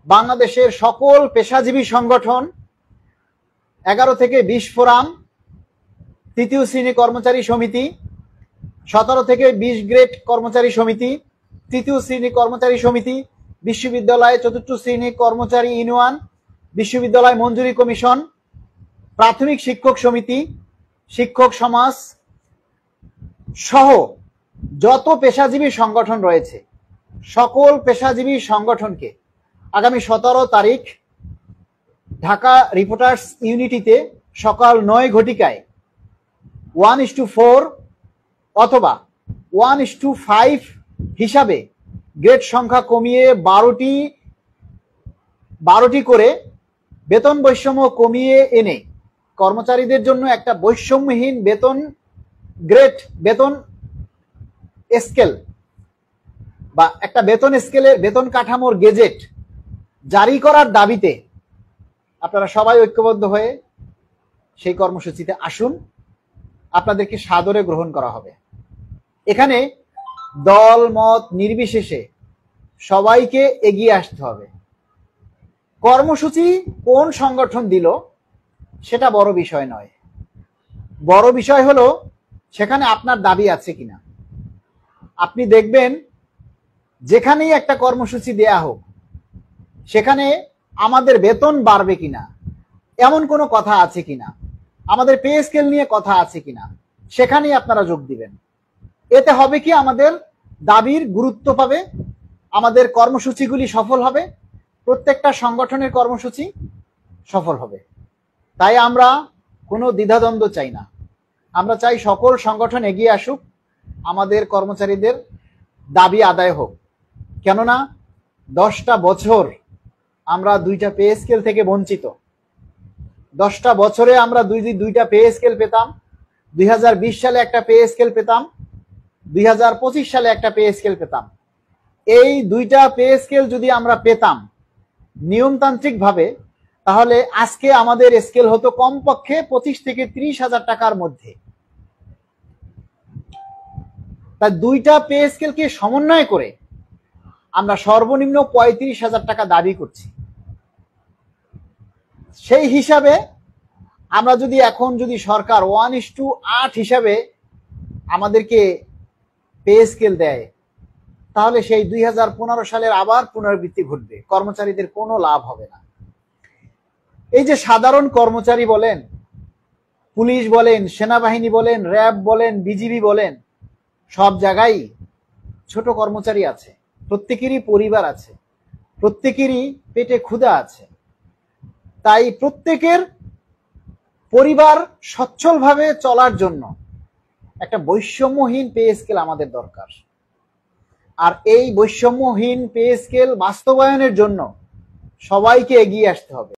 বাংলাদেশের সকল পেশাজীবী সংগঠন 11 থেকে 20 ফোরাম, তৃতীয় শ্রেণী কর্মচারী সমিতি, 17 থেকে 20 গ্রেড কর্মচারী সমিতি, তৃতীয় শ্রেণী কর্মচারী সমিতি, বিশ্ববিদ্যালয় চতুর্থ শ্রেণী কর্মচারী ইউনিয়ন, বিশ্ববিদ্যালয় মঞ্জুরি কমিশন, প্রাথমিক শিক্ষক সমিতি, শিক্ষক সমাজ সহ যত পেশাজীবী সংগঠন রয়েছে সকল পেশাজীবী সংগঠনকে আগামী 17 তারিখ ঢাকা রিপোর্টার্স ইউনিটিতে সকাল 9 ঘটিকায় 1:4 অথবা 1:5 হিসাবে গ্রেড সংখ্যা কমিয়ে 12টি করে বেতন বৈষম্য কমিয়ে এনে কর্মচারীদের জন্য একটা বৈষম্যহীন বেতন গ্রেড বেতন স্কেল বা একটা বেতন স্কেলের বেতন কাঠামোর গেজেট জারি করার দাবিতে আপনারা সবাই ঐক্যবদ্ধ হয়ে সেই কর্মসূচিতে আসুন। আপনাদেরকে সাদরে গ্রহণ করা হবে। এখানে দল মত নির্বিশেষে সবাইকে এগিয়ে আসতে হবে। কর্মসূচি কোন সংগঠন দিল সেটা বড় বিষয় নয়, বড় বিষয় হলো সেখানে আপনার দাবি আছে কিনা। আপনি দেখবেন যেখানেই একটা কর্মসূচি দেয়া হোক সেখানে আমাদের বেতন বাড়বে কিনা এমন কোনো কথা আছে কিনা, আমাদের পে স্কেল নিয়ে কথা আছে কিনা, সেখানেই আপনারা যোগ দিবেন। এতে হবে কি, আমাদের দাবির গুরুত্ব পাবে, আমাদের কর্মসূচিগুলি সফল হবে, প্রত্যেকটা সংগঠনের কর্মসূচি সফল হবে। তাই আমরা কোনো দ্বিধাদ্বন্দ্ব চাই না, আমরা চাই সকল সংগঠন এগিয়ে আসুক, আমাদের কর্মচারীদের দাবি আদায় হোক। কেননা 10টা বছর আমরা 2টা পে স্কেল থেকে বঞ্চিত। 10টা বছরে আমরা দুইটা পে স্কেল পেতাম। 2020 সালে একটা পে স্কেল পেতাম, 2025 সালে একটা পে স্কেল পেতাম। এই 2টা পে স্কেল যদি আমরা পেতাম নিয়মতান্ত্রিক ভাবে, তাহলে আজকে আমাদের স্কেল হতো কমপক্ষে 25 থেকে 30 হাজার টাকার মধ্যে। তাই 2টা পে স্কেলকে সমন্বয় করে আমরা সর্বনিম্ন 35 হাজার টাকা দাবি করছি। সেই হিসাবে আমরা যদি এখন সরকার 1:8 হিসাবে আমাদেরকে পে স্কেল দেয়, তাহলে সেই 2015 সালের আবার পুনরাবৃত্তি ঘটবে, কর্মচারীদের কোনো লাভ হবে না। এই যে সাধারণ কর্মচারী বলেন, পুলিশ বলেন, সেনাবাহিনী বলেন, র্যাব বলেন, বিজিবি বলেন, সব জায়গায় ছোট কর্মচারী আছে, প্রত্যেকেরই পরিবার আছে, প্রত্যেকেরই পেটে ক্ষুধা আছে। তাই প্রত্যেকের পরিবার সচ্ছলভাবে চলার জন্য একটা বৈষম্যহীন পে স্কেল আমাদের দরকার। আর এই বৈষম্যহীন পে স্কেল বাস্তবায়নের জন্য সবাইকে এগিয়ে আসতে হবে।